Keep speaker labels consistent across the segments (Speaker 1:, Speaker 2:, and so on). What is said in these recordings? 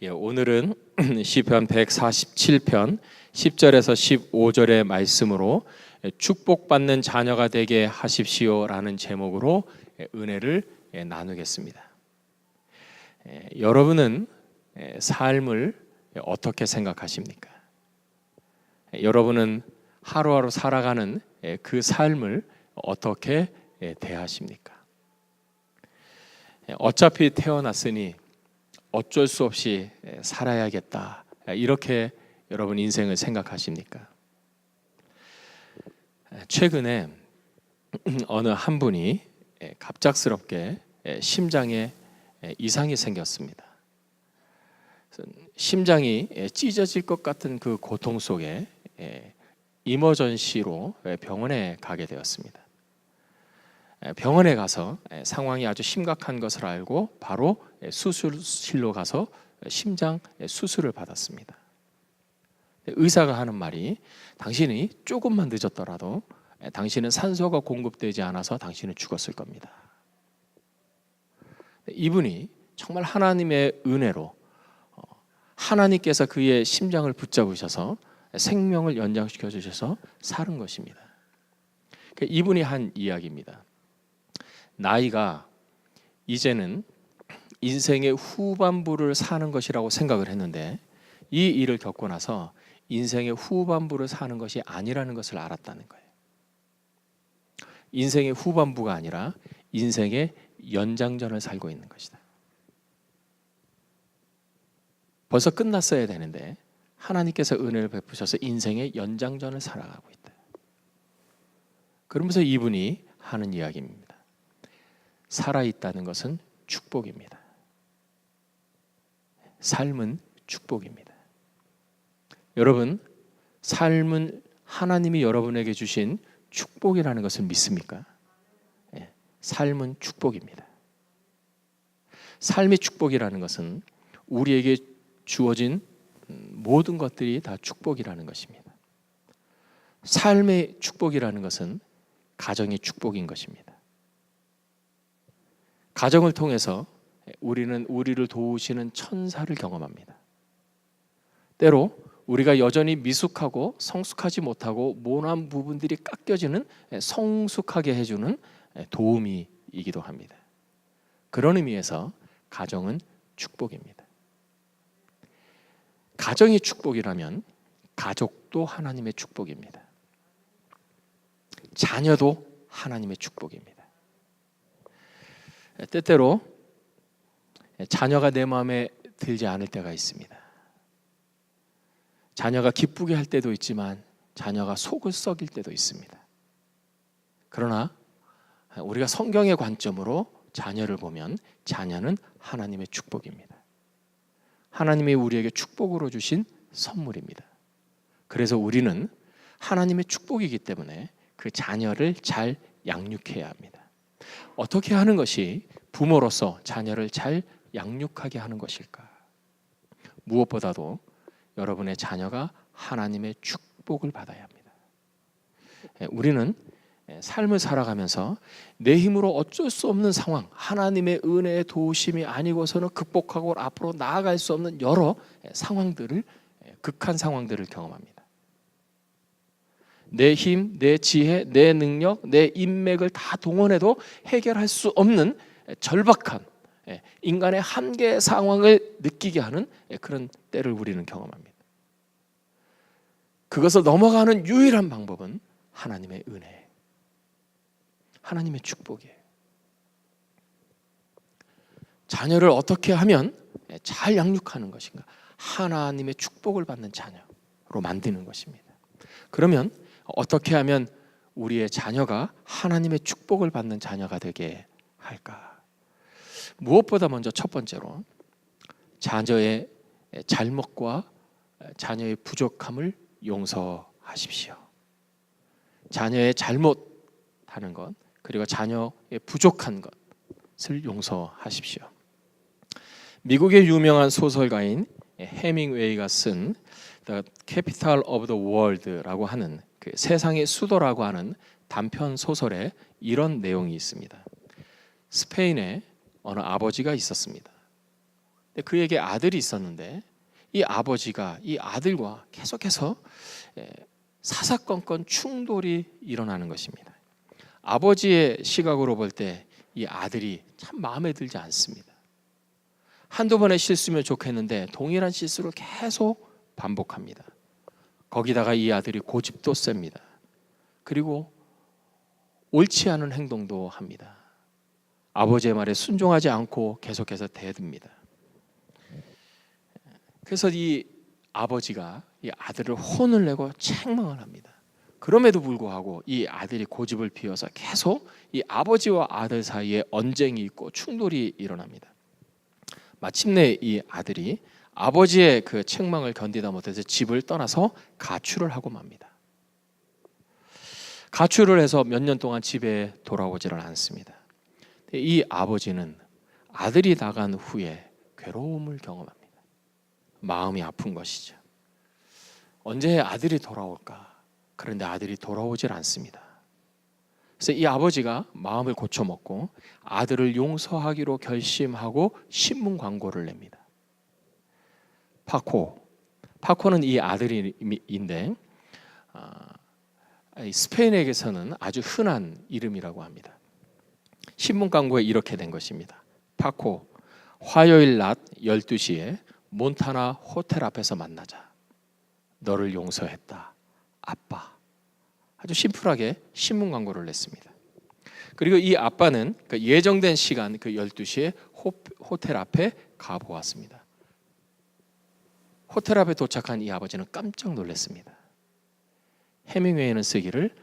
Speaker 1: 오늘은 시편 147편 10절에서 15절의 말씀으로 축복받는 자녀가 되게 하십시오라는 제목으로 은혜를 나누겠습니다. 여러분은 삶을 어떻게 생각하십니까? 여러분은 하루하루 살아가는 그 삶을 어떻게 대하십니까? 어차피 태어났으니 어쩔 수 없이 살아야겠다, 이렇게 여러분 인생을 생각하십니까? 최근에 어느 한 분이 갑작스럽게 심장에 이상이 생겼습니다. 심장이 찢어질 것 같은 그 고통 속에 이머전시로 병원에 가게 되었습니다. 병원에 가서 상황이 아주 심각한 것을 알고 바로 수술실로 가서 심장 수술을 받았습니다. 의사가 하는 말이, 당신이 조금만 늦었더라도 당신은 산소가 공급되지 않아서 당신은 죽었을 겁니다. 이분이 정말 하나님의 은혜로 하나님께서 그의 심장을 붙잡으셔서 생명을 연장시켜 주셔서 사는 것입니다. 이분이 한 이야기입니다. 나이가 이제는 인생의 후반부를 사는 것이라고 생각을 했는데, 이 일을 겪고 나서 인생의 후반부를 사는 것이 아니라는 것을 알았다는 거예요. 인생의 후반부가 아니라 인생의 연장전을 살고 있는 것이다. 벌써 끝났어야 되는데 하나님께서 은혜를 베푸셔서 인생의 연장전을 살아가고 있다. 그러면서 이분이 하는 이야기입니다. 살아있다는 것은 축복입니다. 삶은 축복입니다. 여러분, 삶은 하나님이 여러분에게 주신 축복이라는 것을 믿습니까? 삶은 축복입니다. 삶의 축복이라는 것은 우리에게 주어진 모든 것들이 다 축복이라는 것입니다. 삶의 축복이라는 것은 가정의 축복인 것입니다. 가정을 통해서 우리는 우리를 도우시는 천사를 경험합니다. 때로 우리가 여전히 미숙하고 성숙하지 못하고 모난 부분들이 깎여지는 성숙하게 해주는 도우미이기도 합니다. 그런 의미에서 가정은 축복입니다. 가정이 축복이라면 가족도 하나님의 축복입니다. 자녀도 하나님의 축복입니다. 때때로 자녀가 내 마음에 들지 않을 때가 있습니다. 자녀가 기쁘게 할 때도 있지만 자녀가 속을 썩일 때도 있습니다. 그러나 우리가 성경의 관점으로 자녀를 보면 자녀는 하나님의 축복입니다. 하나님이 우리에게 축복으로 주신 선물입니다. 그래서 우리는 하나님의 축복이기 때문에 그 자녀를 잘 양육해야 합니다. 어떻게 하는 것이 부모로서 자녀를 잘 양육하게 하는 것일까? 무엇보다도 여러분의 자녀가 하나님의 축복을 받아야 합니다. 우리는 삶을 살아가면서 내 힘으로 어쩔 수 없는 상황, 하나님의 은혜의 도우심이 아니고서는 극복하고 앞으로 나아갈 수 없는 여러 상황들을, 극한 상황들을 경험합니다. 내 힘, 내 지혜, 내 능력, 내 인맥을 다 동원해도 해결할 수 없는 절박한 인간의 한계 상황을 느끼게 하는 그런 때를 우리는 경험합니다. 그것을 넘어가는 유일한 방법은 하나님의 은혜, 하나님의 축복이에요. 자녀를 어떻게 하면 잘 양육하는 것인가? 하나님의 축복을 받는 자녀로 만드는 것입니다. 그러면 어떻게 하면 우리의 자녀가 하나님의 축복을 받는 자녀가 되게 할까? 무엇보다 먼저 첫 번째로 자녀의 잘못과 자녀의 부족함을 용서하십시오. 자녀의 잘못하는 것, 그리고 자녀의 부족한 것을 용서하십시오. 미국의 유명한 소설가인 해밍웨이가 쓴 The Capital of the World라고 하는 그 세상의 수도라고 하는 단편 소설에 이런 내용이 있습니다. 스페인에 어느 아버지가 있었습니다. 그에게 아들이 있었는데 이 아버지가 이 아들과 계속해서 사사건건 충돌이 일어나는 것입니다. 아버지의 시각으로 볼 때 이 아들이 참 마음에 들지 않습니다. 한두 번의 실수면 좋겠는데 동일한 실수를 계속 반복합니다. 거기다가 이 아들이 고집도 셉니다. 그리고 옳지 않은 행동도 합니다. 아버지의 말에 순종하지 않고 계속해서 대듭니다. 그래서 이 아버지가 이 아들을 혼을 내고 책망을 합니다. 그럼에도 불구하고 이 아들이 고집을 피워서 계속 이 아버지와 아들 사이에 언쟁이 있고 충돌이 일어납니다. 마침내 이 아들이 아버지의 그 책망을 견디다 못해서 집을 떠나서 가출을 하고 맙니다. 가출을 해서 몇 년 동안 집에 돌아오지를 않습니다. 이 아버지는 아들이 나간 후에 괴로움을 경험합니다. 마음이 아픈 것이죠. 언제 아들이 돌아올까? 그런데 아들이 돌아오질 않습니다. 그래서 이 아버지가 마음을 고쳐먹고 아들을 용서하기로 결심하고 신문 광고를 냅니다. 파코는 이 아들인데 스페인에게서는 아주 흔한 이름이라고 합니다. 신문 광고에 이렇게 된 것입니다. 파코, 화요일 낮 12시에 몬타나 호텔 앞에서 만나자. 너를 용서했다. 아빠. 아주 심플하게 신문 광고를 냈습니다. 그리고 이 아빠는 그 예정된 시간 그 12시에 호텔 앞에 가보았습니다. 호텔 앞에 도착한 이 아버지는 깜짝 놀랐습니다. 해밍웨이는 쓰기를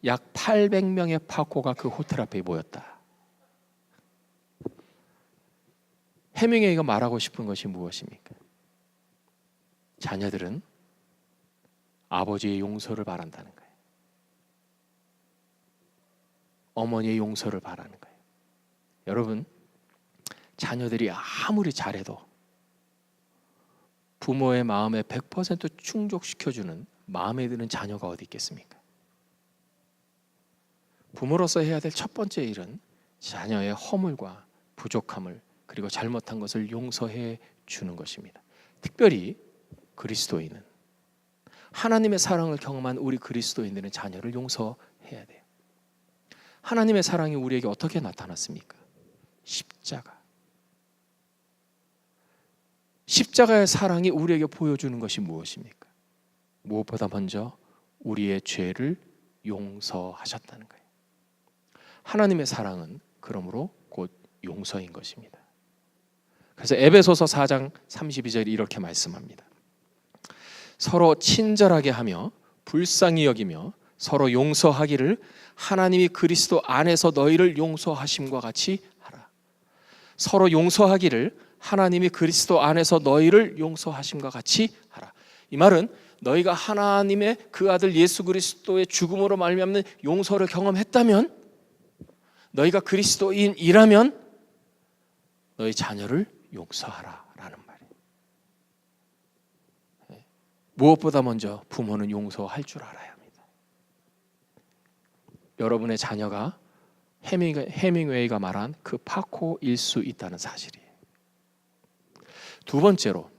Speaker 1: 약 800명의 파코가 그 호텔 앞에 모였다. 해밍웨이가 말하고 싶은 것이 무엇입니까? 자녀들은 아버지의 용서를 바란다는 거예요. 어머니의 용서를 바라는 거예요. 여러분, 자녀들이 아무리 잘해도 부모의 마음에 100% 충족시켜주는 마음에 드는 자녀가 어디 있겠습니까? 부모로서 해야 될 첫 번째 일은 자녀의 허물과 부족함을 그리고 잘못한 것을 용서해 주는 것입니다. 특별히 그리스도인은 하나님의 사랑을 경험한 우리 그리스도인들은 자녀를 용서해야 돼요. 하나님의 사랑이 우리에게 어떻게 나타났습니까? 십자가의 사랑이 우리에게 보여주는 것이 무엇입니까? 무엇보다 먼저 우리의 죄를 용서하셨다는 거예요. 하나님의 사랑은 그러므로 곧 용서인 것입니다. 그래서 에베소서 4장 32절이 이렇게 말씀합니다. 서로 친절하게 하며 불쌍히 여기며 서로 용서하기를 하나님이 그리스도 안에서 너희를 용서하심과 같이 하라. 서로 용서하기를 하나님이 그리스도 안에서 너희를 용서하심과 같이 하라. 이 말은 너희가 하나님의 그 아들 예수 그리스도의 죽음으로 말미암는 용서를 경험했다면, 너희가 그리스도인이라면 너희 자녀를 용서하라라는 말이에요. 무엇보다 먼저 부모는 용서할 줄 알아야 합니다. 여러분의 자녀가 해밍웨이가 말한 그 파코일 수 있다는 사실이에요. 두 번째로,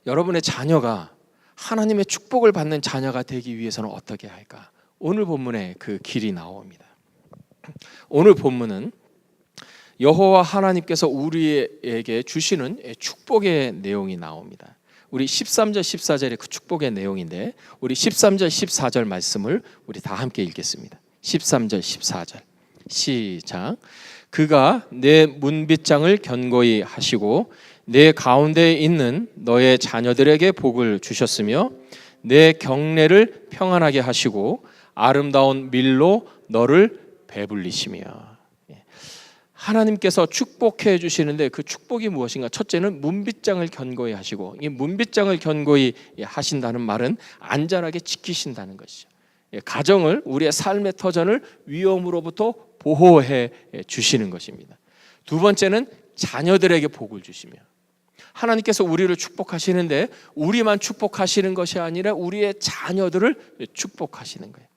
Speaker 1: 여러분의 자녀가 하나님의 축복을 받는 자녀가 되기 위해서는 어떻게 할까? 오늘 본문에 그 길이 나옵니다. 오늘 본문은 여호와 하나님께서 우리에게 주시는 축복의 내용이 나옵니다. 우리 13절 14절의 그 축복의 내용인데, 우리 13절 14절 말씀을 우리 다 함께 읽겠습니다. 13절 14절 시작. 그가 내 문빗장을 견고히 하시고 내 가운데에 있는 너의 자녀들에게 복을 주셨으며 내 경내를 평안하게 하시고 아름다운 밀로 너를 배불리시며. 하나님께서 축복해 주시는데 그 축복이 무엇인가? 첫째는 문빗장을 견고히 하시고, 이 문빗장을 견고히 하신다는 말은 안전하게 지키신다는 것이죠. 가정을, 우리의 삶의 터전을 위험으로부터 보호해 주시는 것입니다. 두 번째는 자녀들에게 복을 주시며, 하나님께서 우리를 축복하시는데 우리만 축복하시는 것이 아니라 우리의 자녀들을 축복하시는 거예요.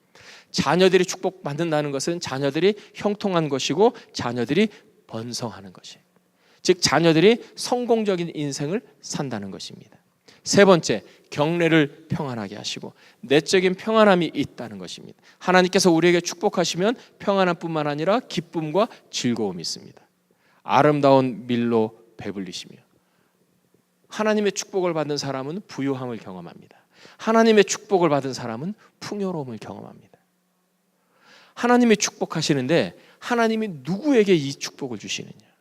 Speaker 1: 자녀들이 축복받는다는 것은 자녀들이 형통한 것이고 자녀들이 번성하는 것이에요. 즉 자녀들이 성공적인 인생을 산다는 것입니다. 세 번째, 경례를 평안하게 하시고 내적인 평안함이 있다는 것입니다. 하나님께서 우리에게 축복하시면 평안함뿐만 아니라 기쁨과 즐거움이 있습니다. 아름다운 밀로 배불리시며, 하나님의 축복을 받는 사람은 부유함을 경험합니다. 하나님의 축복을 받은 사람은 풍요로움을 경험합니다. 하나님이 축복하시는데 하나님이 누구에게 이 축복을 주시느냐?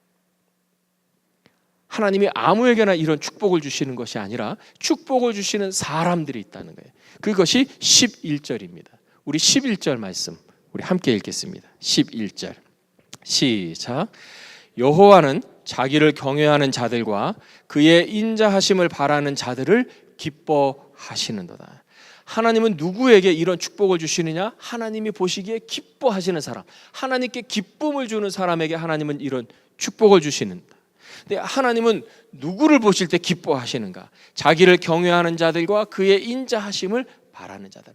Speaker 1: 하나님이 아무에게나 이런 축복을 주시는 것이 아니라 축복을 주시는 사람들이 있다는 거예요. 그것이 11절입니다. 우리 11절 말씀 우리 함께 읽겠습니다. 11절 시작. 여호와는 자기를 경외하는 자들과 그의 인자하심을 바라는 자들을 기뻐하시는도다. 하나님은 누구에게 이런 축복을 주시느냐? 하나님이 보시기에 기뻐하시는 사람, 하나님께 기쁨을 주는 사람에게 하나님은 이런 축복을 주시는다. 근데 하나님은 누구를 보실 때 기뻐하시는가? 자기를 경외하는 자들과 그의 인자하심을 바라는 자들.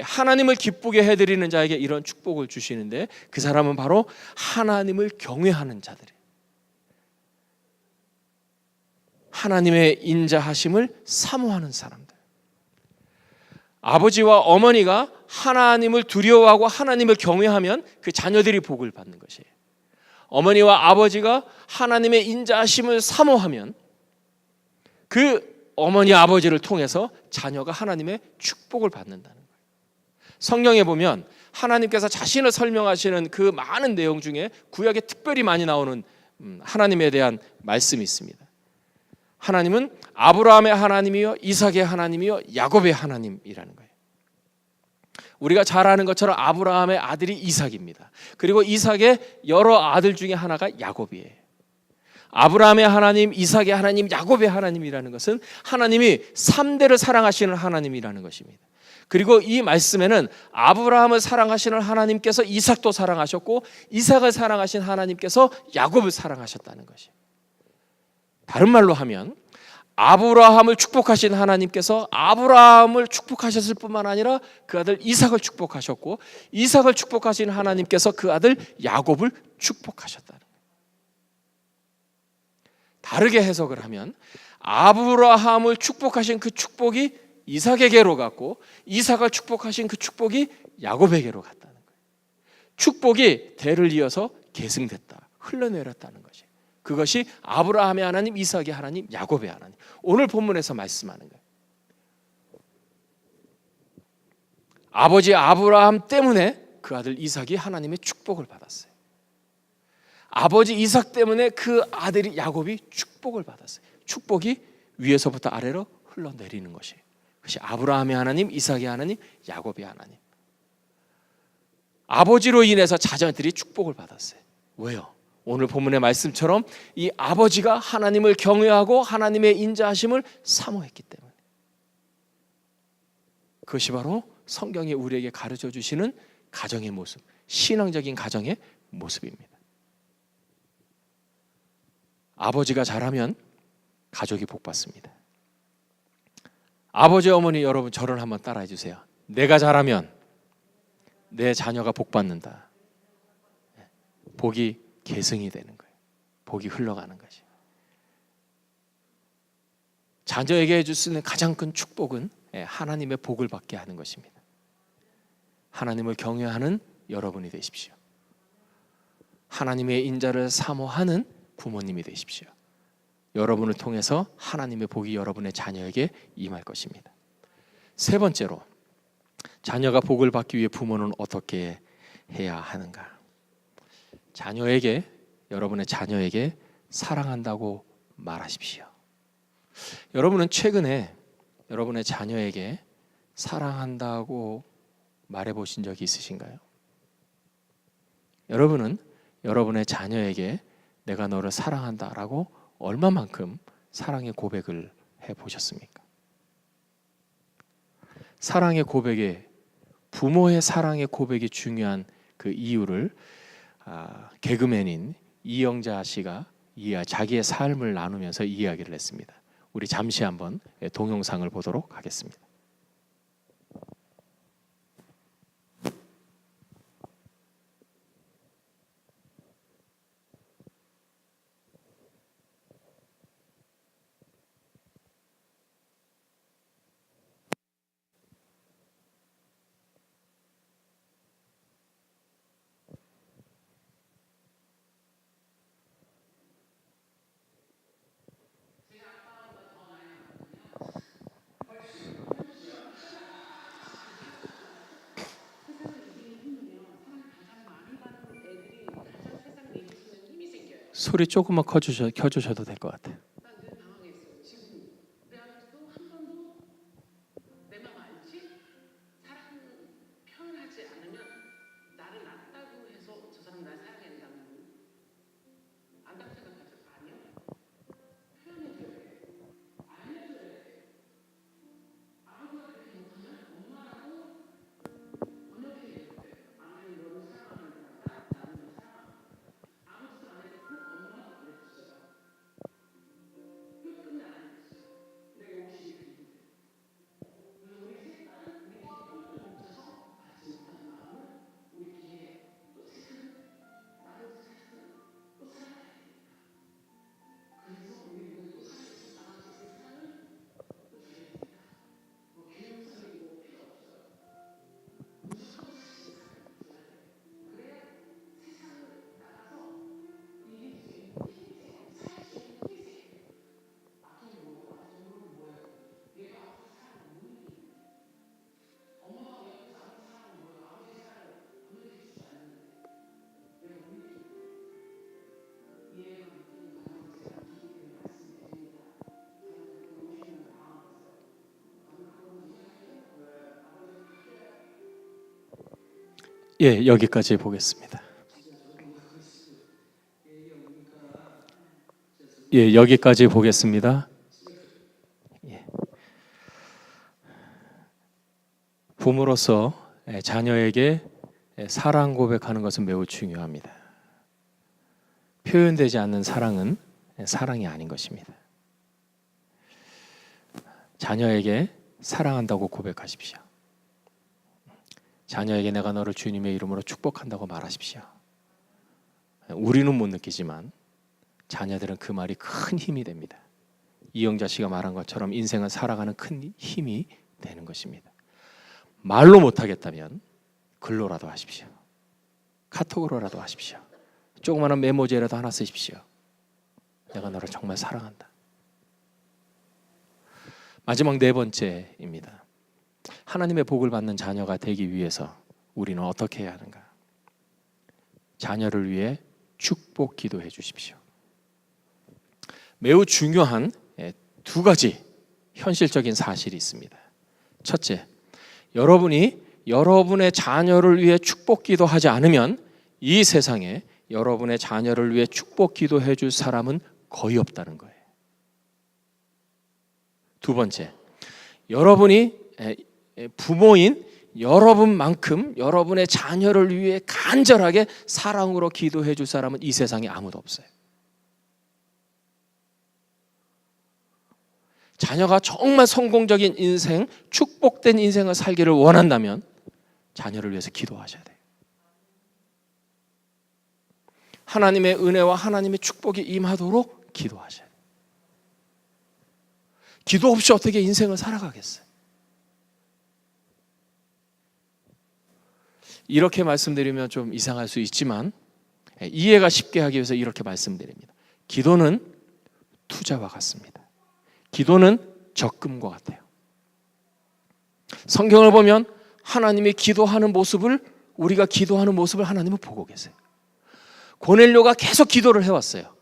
Speaker 1: 하나님을 기쁘게 해드리는 자에게 이런 축복을 주시는데 그 사람은 바로 하나님을 경외하는 자들이에요. 하나님의 인자하심을 사모하는 사람들. 아버지와 어머니가 하나님을 두려워하고 하나님을 경외하면 그 자녀들이 복을 받는 것이에요. 어머니와 아버지가 하나님의 인자하심을 사모하면 그 어머니 아버지를 통해서 자녀가 하나님의 축복을 받는다는 거예요. 성경에 보면 하나님께서 자신을 설명하시는 그 많은 내용 중에 구약에 특별히 많이 나오는 하나님에 대한 말씀이 있습니다. 하나님은 아브라함의 하나님이요 이삭의 하나님이요 야곱의 하나님이라는 거예요. 우리가 잘 아는 것처럼 아브라함의 아들이 이삭입니다. 그리고 이삭의 여러 아들 중에 하나가 야곱이에요. 아브라함의 하나님, 이삭의 하나님, 야곱의 하나님이라는 것은 하나님이 3대를 사랑하시는 하나님이라는 것입니다. 그리고 이 말씀에는 아브라함을 사랑하시는 하나님께서 이삭도 사랑하셨고 이삭을 사랑하신 하나님께서 야곱을 사랑하셨다는 것이에요. 다른 말로 하면 아브라함을 축복하신 하나님께서 아브라함을 축복하셨을 뿐만 아니라 그 아들 이삭을 축복하셨고 이삭을 축복하신 하나님께서 그 아들 야곱을 축복하셨다는 거예요. 다르게 해석을 하면 아브라함을 축복하신 그 축복이 이삭에게로 갔고 이삭을 축복하신 그 축복이 야곱에게로 갔다는 거예요. 축복이 대를 이어서 계승됐다, 흘러내렸다는 것이에요. 그것이 아브라함의 하나님, 이삭의 하나님, 야곱의 하나님. 오늘 본문에서 말씀하는 거예요. 아버지 아브라함 때문에 그 아들 이삭이 하나님의 축복을 받았어요. 아버지 이삭 때문에 그 아들이 야곱이 축복을 받았어요. 축복이 위에서부터 아래로 흘러내리는 것이에요. 그것이 아브라함의 하나님, 이삭의 하나님, 야곱의 하나님. 아버지로 인해서 자녀들이 축복을 받았어요. 왜요? 오늘 본문의 말씀처럼 이 아버지가 하나님을 경외하고 하나님의 인자하심을 사모했기 때문에. 그것이 바로 성경이 우리에게 가르쳐 주시는 가정의 모습, 신앙적인 가정의 모습입니다. 아버지가 잘하면 가족이 복받습니다. 아버지, 어머니 여러분 저를 한번 따라해 주세요. 내가 잘하면 내 자녀가 복받는다. 복이 계승이 되는 거예요. 복이 흘러가는 것이. 자녀에게 해줄 수 있는 가장 큰 축복은 하나님의 복을 받게 하는 것입니다. 하나님을 경외하는 여러분이 되십시오. 하나님의 인자를 사모하는 부모님이 되십시오. 여러분을 통해서 하나님의 복이 여러분의 자녀에게 임할 것입니다. 세 번째로, 자녀가 복을 받기 위해 부모는 어떻게 해야 하는가? 여러분의 자녀에게 사랑한다고 말하십시오. 여러분은 최근에 여러분의 자녀에게 사랑한다고 말해보신 적이 있으신가요? 여러분은 여러분의 자녀에게 내가 너를 사랑한다라고 얼마만큼 사랑의 고백을 해보셨습니까? 사랑의 고백에, 부모의 사랑의 고백이 중요한 그 이유를 개그맨인 이영자 씨가 자기의 삶을 나누면서 이야기를 했습니다. 우리 잠시 한번 동영상을 보도록 하겠습니다. 소리 조금만 켜주셔도 될 것 같아요. 예, 여기까지 보겠습니다. 예, 여기까지 보겠습니다. 예. 부모로서 자녀에게 사랑 고백하는 것은 매우 중요합니다. 표현되지 않는 사랑은 사랑이 아닌 것입니다. 자녀에게 사랑한다고 고백하십시오. 자녀에게 내가 너를 주님의 이름으로 축복한다고 말하십시오. 우리는 못 느끼지만 자녀들은 그 말이 큰 힘이 됩니다. 이영자 씨가 말한 것처럼 인생은 살아가는 큰 힘이 되는 것입니다. 말로 못하겠다면 글로라도 하십시오. 카톡으로라도 하십시오. 조그마한 메모지라도 하나 쓰십시오. 내가 너를 정말 사랑한다. 마지막 네 번째입니다. 하나님의 복을 받는 자녀가 되기 위해서 우리는 어떻게 해야 하는가? 자녀를 위해 축복 기도해 주십시오. 매우 중요한 두 가지 현실적인 사실이 있습니다. 첫째, 여러분이 여러분의 자녀를 위해 축복 기도하지 않으면 이 세상에 여러분의 자녀를 위해 축복 기도해 줄 사람은 거의 없다는 거예요. 두 번째, 여러분이 부모인 여러분만큼 여러분의 자녀를 위해 간절하게 사랑으로 기도해 줄 사람은 이 세상에 아무도 없어요. 자녀가 정말 성공적인 인생, 축복된 인생을 살기를 원한다면 자녀를 위해서 기도하셔야 돼요. 하나님의 은혜와 하나님의 축복이 임하도록 기도하셔야 돼요. 기도 없이 어떻게 인생을 살아가겠어요? 이렇게 말씀드리면 좀 이상할 수 있지만 이해가 쉽게 하기 위해서 이렇게 말씀드립니다. 기도는 투자와 같습니다. 기도는 적금과 같아요. 성경을 보면 하나님이 기도하는 모습을, 우리가 기도하는 모습을 하나님은 보고 계세요. 고넬료가 계속 기도를 해왔어요.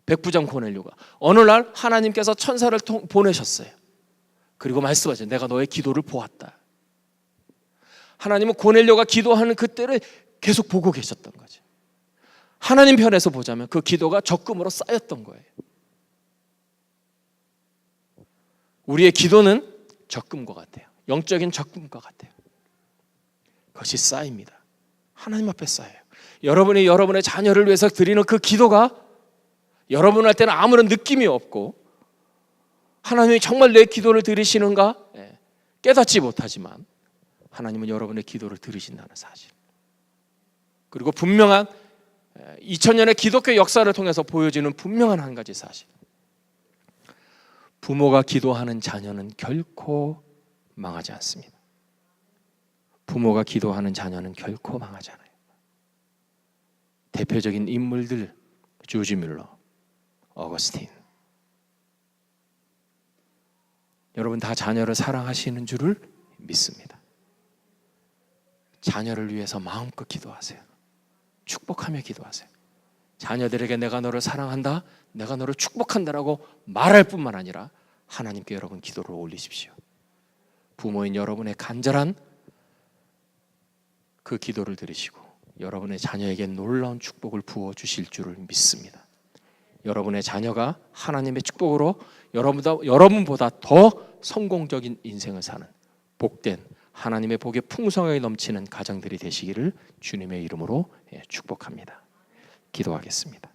Speaker 1: 백부장 고넬료가 어느 날 하나님께서 천사를 보내셨어요. 그리고 말씀하셨어요. 내가 너의 기도를 보았다. 하나님은 고넬료가 기도하는 그때를 계속 보고 계셨던 거죠. 하나님 편에서 보자면 그 기도가 적금으로 쌓였던 거예요. 우리의 기도는 적금과 같아요. 영적인 적금과 같아요. 그것이 쌓입니다. 하나님 앞에 쌓여요. 여러분이 여러분의 자녀를 위해서 드리는 그 기도가 여러분 할 때는 아무런 느낌이 없고 하나님이 정말 내 기도를 들으시는가 깨닫지 못하지만 하나님은 여러분의 기도를 들으신다는 사실, 그리고 분명한 2000년의 기독교 역사를 통해서 보여지는 분명한 한 가지 사실, 부모가 기도하는 자녀는 결코 망하지 않습니다. 부모가 기도하는 자녀는 결코 망하지 않아요. 대표적인 인물들 조지 뮬러, 어거스틴. 여러분 다 자녀를 사랑하시는 줄을 믿습니다. 자녀를 위해서 마음껏 기도하세요. 축복하며 기도하세요. 자녀들에게 내가 너를 사랑한다, 내가 너를 축복한다라고 말할 뿐만 아니라 하나님께 여러분 기도를 올리십시오. 부모인 여러분의 간절한 그 기도를 들으시고 여러분의 자녀에게 놀라운 축복을 부어주실 줄을 믿습니다. 여러분의 자녀가 하나님의 축복으로 여러분보다 더 성공적인 인생을 사는 복된 하나님의 복에 풍성하게 넘치는 가정들이 되시기를 주님의 이름으로 축복합니다. 기도하겠습니다.